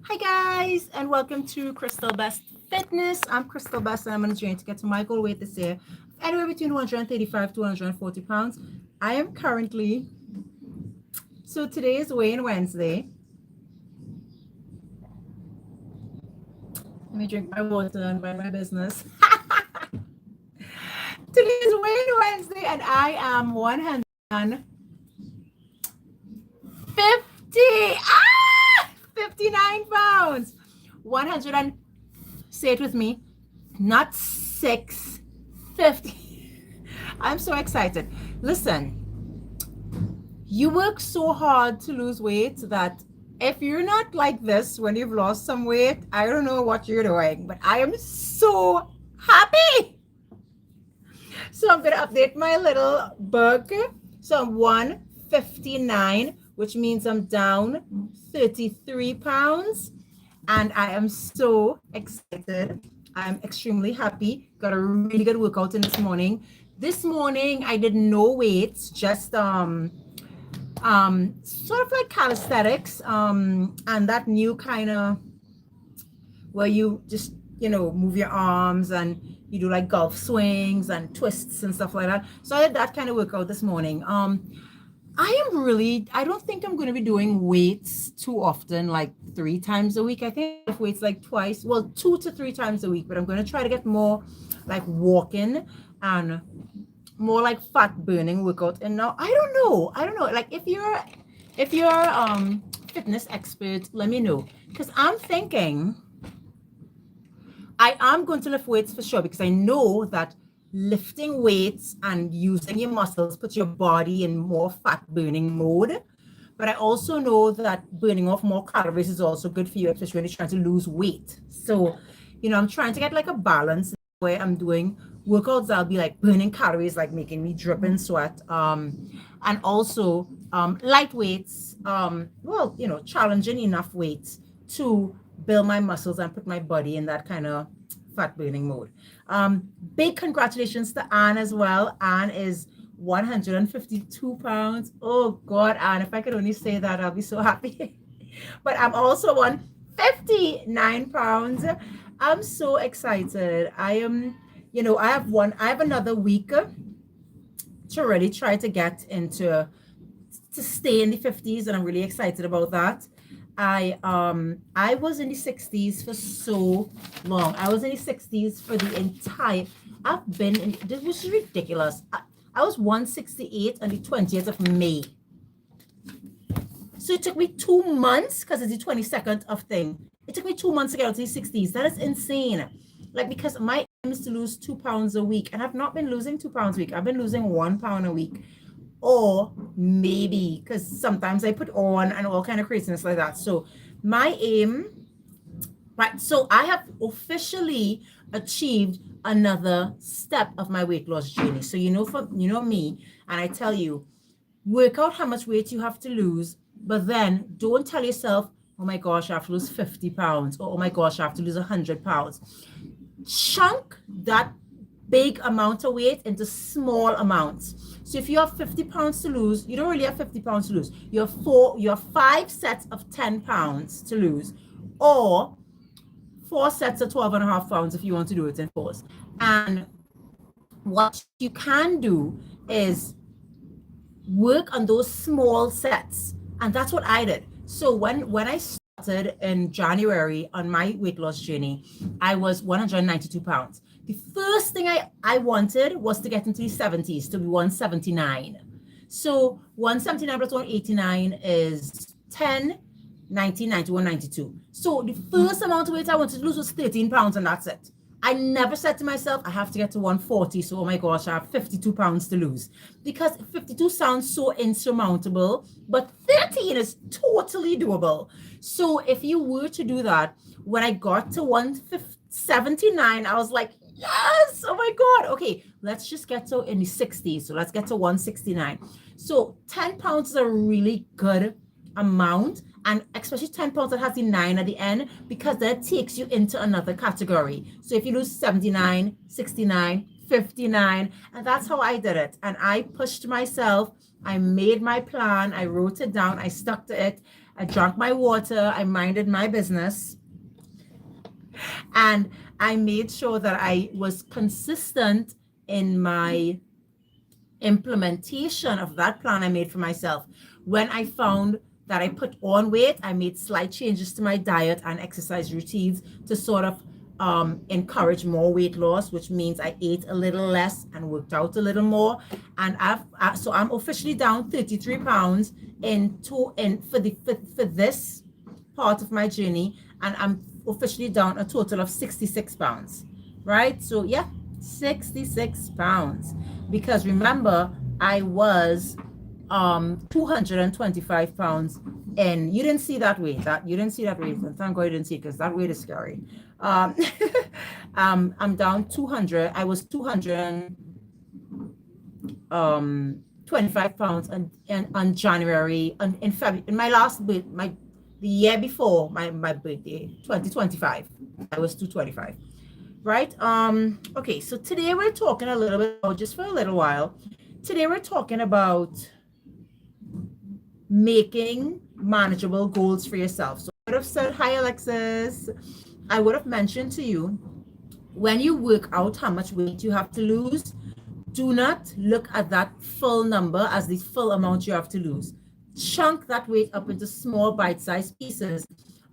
Hi guys, and welcome to Crystal Best Fitness. I'm Crystal Best, and I'm on a journey to get to my goal weight this year, anywhere between 135 to 140 pounds. I am currently, so today is weigh-in Wednesday. Let me drink my water and mind my business. Today is weigh-in Wednesday, and I am 59 pounds. 100 and, say it with me, not 650. I'm so excited. Listen, you work so hard to lose weight that if you're not like this when you've lost some weight, I don't know what you're doing, but I am so happy. So I'm going to update my little book. So I'm 159, which means I'm down 33 pounds. And I am so excited. I'm extremely happy. Got a really good workout in this morning. This morning I did no weights, just sort of like calisthenics, and that new kind of where you just move your arms and you do like golf swings and twists and stuff like that. So I did that kind of workout this morning. I don't think I'm going to be doing weights too often, like 3 times a week. I think if weights like twice, well, 2 to 3 times a week, but I'm going to try to get more like walking and more like fat burning workout. And now I don't know. Like if you're fitness expert, let me know, because I'm thinking I am going to lift weights for sure, because I know that lifting weights and using your muscles puts your body in more fat burning mode. But I also know that burning off more calories is also good for you, especially when you're trying to lose weight. So, I'm trying to get like a balance where I'm doing workouts that'll be like burning calories, like making me drip in sweat. And also light weights, challenging enough weights to build my muscles and put my body in that kind of fat burning mode. Big congratulations to Anne as well. Anne is 152 pounds. Oh God, Anne, if I could only say that, I'll be so happy. But I'm also 159 pounds. I'm so excited. I have another week to really try to get to stay in the 50s, and I'm really excited about that. I was in the 60s for so long. I was in the 60s for the entire, I've been in, this was ridiculous. I was 168 on the 20th of May. So it took me 2 months, because it's the 22nd of thing. It took me 2 months to get out to the 60s. That is insane. Like, because my aim is to lose 2 pounds a week, and I've not been losing 2 pounds a week. I've been losing 1 pound a week. Or maybe, because sometimes I put on and all kind of craziness like that. So my aim, right? So I have officially achieved another step of my weight loss journey. So me, and I tell you, work out how much weight you have to lose, but then don't tell yourself, oh my gosh, I have to lose 50 pounds, or oh my gosh, I have to lose 100 pounds. Chunk that big amount of weight into small amounts. So if you have 50 pounds to lose, you don't really have 50 pounds to lose. You have 5 sets of 10 pounds to lose, or 4 sets of 12.5 pounds if you want to do it in 4s. And what you can do is work on those small sets. And that's what I did. So when I started in January on my weight loss journey, I was 192 pounds. The first thing I wanted was to get into the 70s, to be 179. So 179 plus 189 is 10, 90, 91, 92. So the first amount of weight I wanted to lose was 13 pounds, and that's it. I never said to myself, I have to get to 140. So, oh my gosh, I have 52 pounds to lose. Because 52 sounds so insurmountable, but 13 is totally doable. So if you were to do that, when I got to 179, I was like, yes, oh my God. Okay, let's just get to in the 60s. So let's get to 169. So 10 pounds is a really good amount, and especially 10 pounds that has the 9 at the end, because that takes you into another category. So if you lose 79, 69, 59, and that's how I did it. And I pushed myself. I made my plan. I wrote it down. I stuck to it. I drank my water, I minded my business, and I made sure that I was consistent in my implementation of that plan I made for myself. When I found that I put on weight, I made slight changes to my diet and exercise routines to sort of encourage more weight loss, which means I ate a little less and worked out a little more. And so I'm officially down 33 pounds for this part of my journey, and I'm officially down a total of 66 pounds, right? So yeah, 66 pounds, because remember, I was 225 pounds, and you didn't see that weight. And thank God you didn't see it, because that weight is scary. I'm down 200. I was 225 pounds on January, in February, in my last week, the year before my birthday, 2025. I was 225. Right? Okay, so today we're talking a little bit about, just for a little while, today we're talking about making manageable goals for yourself. So I would have said, hi Alexis, I would have mentioned to you, when you work out how much weight you have to lose, do not look at that full number as the full amount you have to lose. Chunk that weight up into small bite-sized pieces,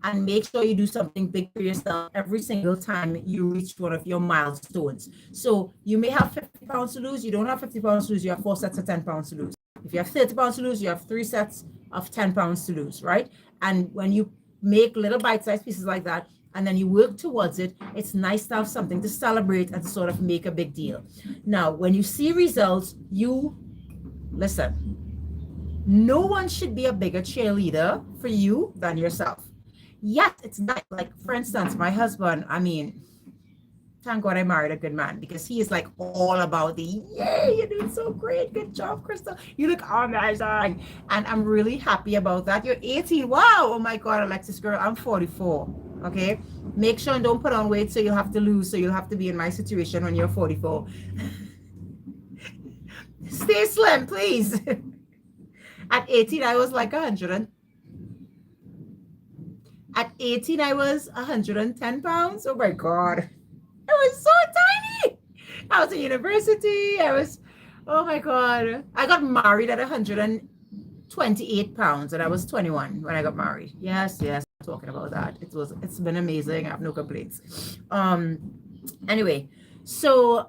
and make sure you do something big for yourself every single time you reach one of your milestones. So you may have 50 pounds to lose. You don't have 50 pounds to lose. You have 4 sets of 10 pounds to lose. If you have 30 pounds to lose, you have 3 sets of 10 pounds to lose, right? And when you make little bite-sized pieces like that, and then you work towards it, it's nice to have something to celebrate and to sort of make a big deal. Now, when you see results, listen, no one should be a bigger cheerleader for you than yourself. Yet it's not, like, for instance, my husband, I mean, thank God I married a good man, because he is like all about the, yay, you're doing so great, good job, Crystal, you look amazing. And I'm really happy about that. You're 18. Wow. Oh my God, Alexis, girl, I'm 44. Okay, make sure and don't put on weight so you'll have to lose, so you'll have to be in my situation when you're 44. Stay slim, please. At 18 I was like 100. At 18 I was 110 pounds. Oh my God, I was so tiny. I was in university. Oh my God, I got married at 128 pounds, and I was 21 when I got married. Yes, talking about that. It's been amazing. I have no complaints. Anyway, so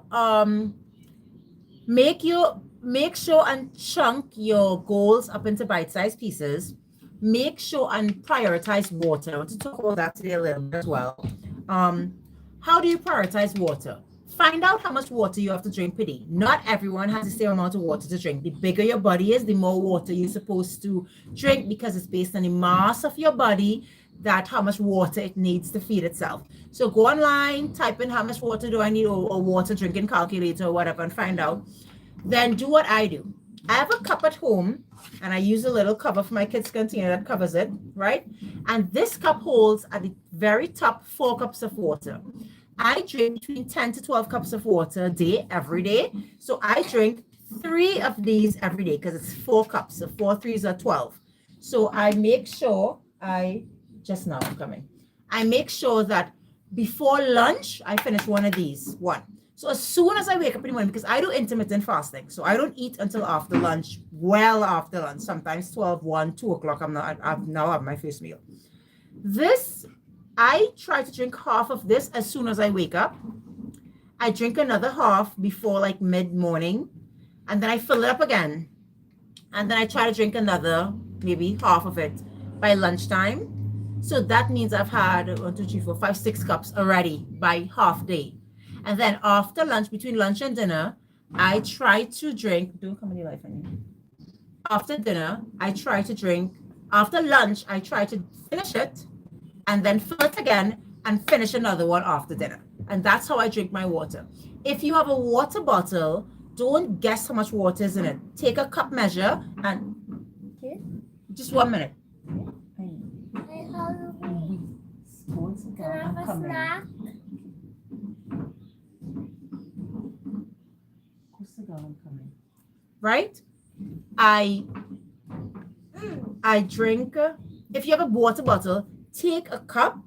make sure and chunk your goals up into bite-sized pieces. Make sure and prioritize water. I want to talk about that today a little bit as well. How do you prioritize water? Find out how much water you have to drink per day. Not everyone has the same amount of water to drink. The bigger your body is, the more water you're supposed to drink, because it's based on the mass of your body, that how much water it needs to feed itself. So go online, type in how much water do I need, or water drinking calculator or whatever, and find out. Then do what I do. I have a cup at home, and I use a little cover for my kids' container that covers it, right? And this cup holds at the very top 4 cups of water. I drink between 10 to 12 cups of water a day, every day. So I drink 3 of these every day, because it's 4 cups. So 4 3s are 12. So I make sure I make sure that before lunch, I finish one of these. So as soon as I wake up in the morning, because I do intermittent fasting, so I don't eat until after lunch, well after lunch, sometimes 12, 1, 2 o'clock. I've now have my first meal. I try to drink half of this as soon as I wake up. I drink another half before like mid-morning, and then I fill it up again. And then I try to drink another, maybe half of it by lunchtime. So that means I've had 1, 2, 3, 4, 5, 6 cups already by half day. And then after lunch, between lunch and dinner, I try to drink, don't come in your life, honey. After dinner, I try to drink, after lunch, I try to finish it, and then fill it again and finish another one after dinner. And that's how I drink my water. If you have a water bottle, don't guess how much water is in it. Take a cup measure and, okay, just 1 minute. Right? I drink if you have a water bottle, take a cup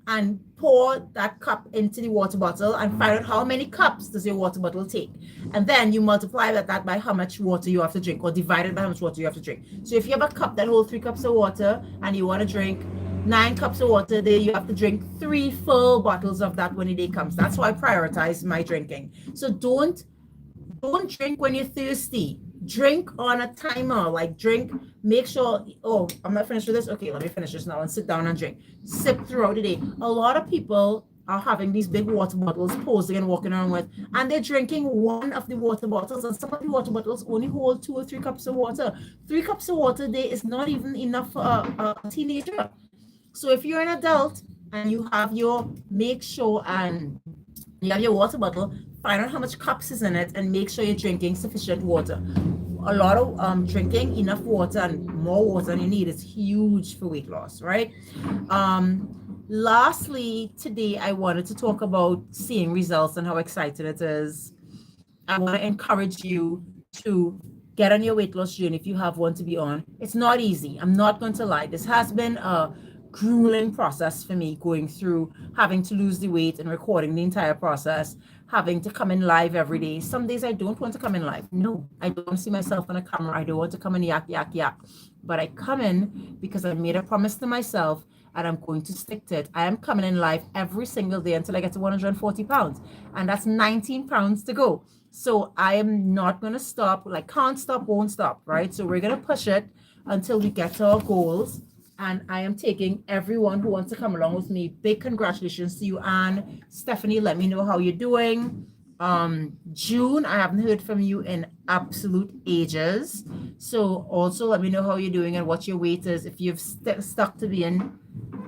and pour that cup into the water bottle and find out how many cups does your water bottle take. And then you multiply that by how much water you have to drink, or divide it by how much water you have to drink. So if you have a cup that holds 3 cups of water and you want to drink 9 cups of water, then you have to drink 3 full bottles of that when the day comes. That's why I prioritize my drinking. So don't drink when you're thirsty. Drink on a timer. Like, drink, make sure, oh, I'm not finished with this. Okay, let me finish this now and sit down and drink. Sip throughout the day. A lot of people are having these big water bottles posing and walking around with, and they're drinking one of the water bottles, and some of the water bottles only hold 2 or 3 cups of water. 3 cups of water a day is not even enough for a teenager. So if you're an adult and you have your, make sure and you have your water bottle, find out how much cups is in it and make sure you're drinking sufficient water. A lot of drinking enough water and more water than you need is huge for weight loss, right? Lastly, today I wanted to talk about seeing results and how exciting it is. I want to encourage you to get on your weight loss journey if you have one to be on. It's not easy. I'm not going to lie. This has been a grueling process for me, going through having to lose the weight and recording the entire process, having to come in live every day. Some days I don't want to come in live. No, I don't see myself on a camera. I don't want to come and yak. But I come in because I made a promise to myself and I'm going to stick to it. I am coming in live every single day until I get to 140 pounds. And that's 19 pounds to go. So I am not going to stop. Like, can't stop, won't stop, right? So we're going to push it until we get to our goals. And I am taking everyone who wants to come along with me. Big congratulations to you, Anne. Stephanie, let me know how you're doing. June, I haven't heard from you in absolute ages. So also let me know how you're doing and what your weight is. If you've stuck to being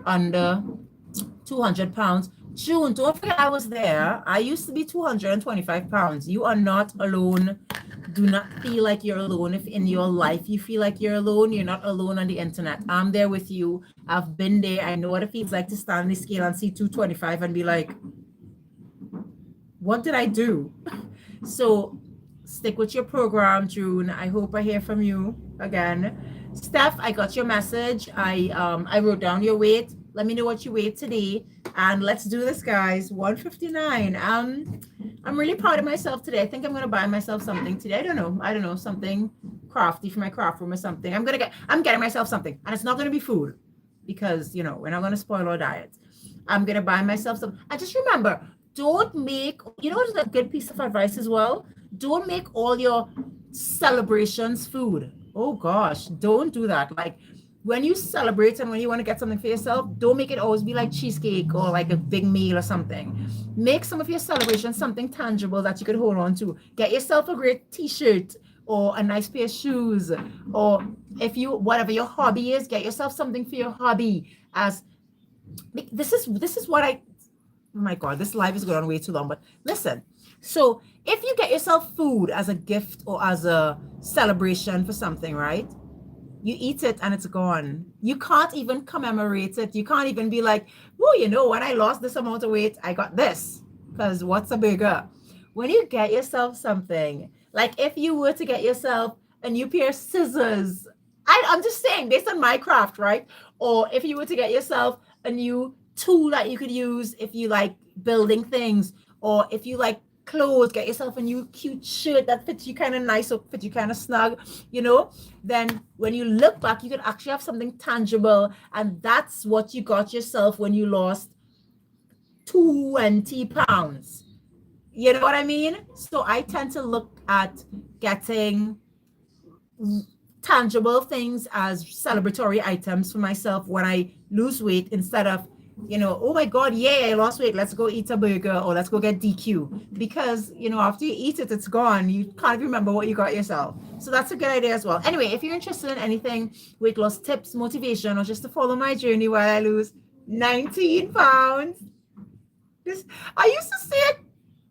under 200 pounds. June, don't forget I was there. I used to be 225 pounds. You are not alone. Do not feel like you're alone. If in your life you feel like you're alone, you're not alone on the internet. I'm there with you. I've been there. I know what it feels like to stand on the scale and see 225 and be like, what did I do? So stick with your program, June. I hope I hear from you again. Steph, I got your message. I wrote down your weight. Let me know what you weigh today. And let's do this, guys. 159. I'm really proud of myself today. I think I'm gonna buy myself something today. I don't know, something crafty for my craft room or something. I'm getting myself something, and it's not gonna be food, because we're not gonna spoil our diet. I'm gonna buy myself some. And just remember, don't make, what's a good piece of advice as well? Don't make all your celebrations food. Oh gosh, don't do that. Like, when you celebrate and when you want to get something for yourself, don't make it always be like cheesecake or like a big meal or something. Make some of your celebrations something tangible that you could hold on to. Get yourself a great t-shirt or a nice pair of shoes, or if you, whatever your hobby is, get yourself something for your hobby. As this is what I, oh my God, this live is going on way too long, but listen. So if you get yourself food as a gift or as a celebration for something, right? You eat it and it's gone. You can't even commemorate it. You can't even be like, oh, when I lost this amount of weight, I got this. Because what's a burger? When you get yourself something, like if you were to get yourself a new pair of scissors, I'm just saying, based on my craft, right? Or if you were to get yourself a new tool that you could use if you like building things, or if you like clothes, get yourself a new cute shirt that fits you kind of nice or fits you kind of snug, then when you look back, you can actually have something tangible. And that's what you got yourself when you lost 20 pounds. You know what I mean? So I tend to look at getting tangible things as celebratory items for myself when I lose weight, instead of oh my God, yay, I lost weight, let's go eat a burger or let's go get DQ. Because, after you eat it, it's gone. You can't remember what you got yourself. So that's a good idea as well. Anyway, if you're interested in anything, weight loss tips, motivation, or just to follow my journey while I lose 19 pounds. I used to say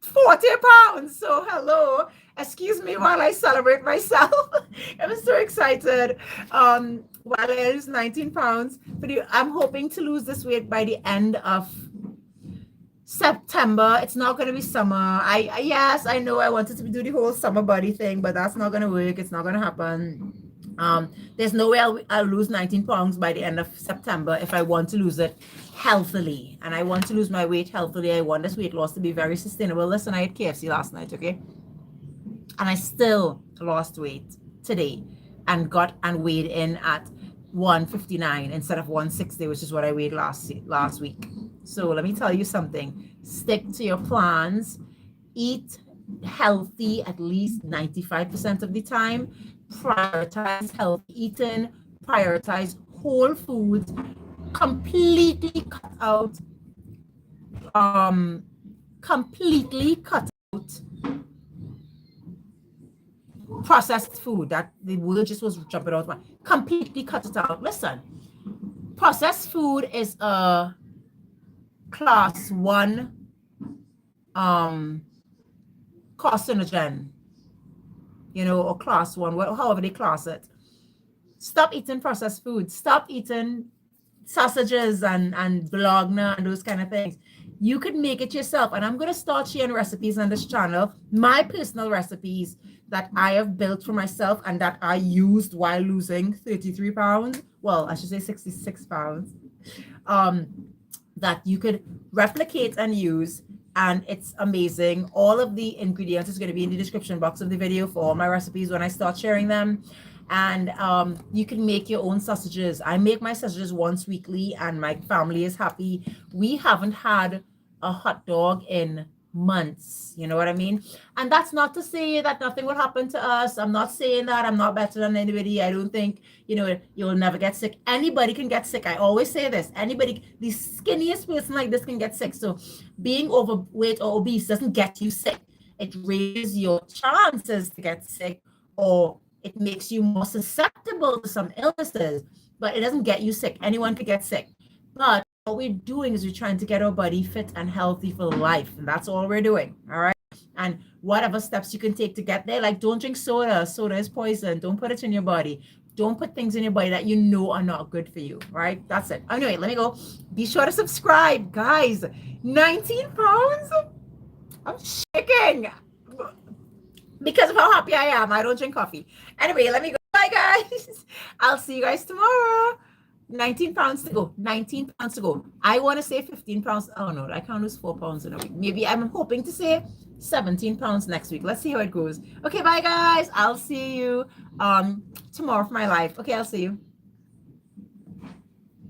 40 pounds. So hello. Excuse me while I celebrate myself. I'm so excited. While I lose 19 pounds, but I'm hoping to lose this weight by the end of September. It's not going to be summer. Yes, I know I wanted to do the whole summer body thing, but that's not going to work. It's not going to happen. There's no way I'll lose 19 pounds by the end of September if I want to lose it healthily. And I want to lose my weight healthily. I want this weight loss to be very sustainable. Listen, I had KFC last night, okay? And I still lost weight today and weighed in at 159 instead of 160, which is what I weighed last week. So let me tell you something. Stick to your plans. Eat healthy at least 95% of the time. Prioritize healthy eating. Prioritize whole foods. Completely cut out processed food. That the word just was jumping out. Completely cut it out. Listen, processed food is a class 1 carcinogen, or class 1, however they class it. Stop eating processed food. Stop eating sausages and bologna and those kind of things. You could make it yourself. And I'm going to start sharing recipes on this channel, my personal recipes that I have built for myself and that I used while losing 33 pounds. Well, I should say 66 pounds. That you could replicate and use. And it's amazing. All of the ingredients is going to be in the description box of the video for all my recipes when I start sharing them. And you can make your own sausages. I make my sausages once weekly and my family is happy. We haven't had a hot dog in months, you know what I mean? And that's not to say that nothing will happen to us. I'm not saying that I'm not better than anybody. I don't think, you'll never get sick. Anybody can get sick. I always say this. Anybody, the skinniest person like this can get sick. So being overweight or obese doesn't get you sick. It raises your chances to get sick, or it makes you more susceptible to some illnesses, but it doesn't get you sick. Anyone could get sick. But what we're doing is we're trying to get our body fit and healthy for life. And that's all we're doing. All right. And whatever steps you can take to get there, like don't drink soda. Soda is poison. Don't put it in your body. Don't put things in your body that you know are not good for you. Right. That's it. Anyway, let me go. Be sure to subscribe, guys. 19 pounds. I'm shaking because of how happy I am. I don't drink coffee. Anyway, let me go. Bye, guys. I'll see you guys tomorrow. 19 pounds to go. 19 pounds to go. I want to say 15 pounds. Oh, no, I can't lose 4 pounds in a week. Maybe I'm hoping to say 17 pounds next week. Let's see how it goes. Okay, bye, guys. I'll see you tomorrow for my live. Okay, I'll see you.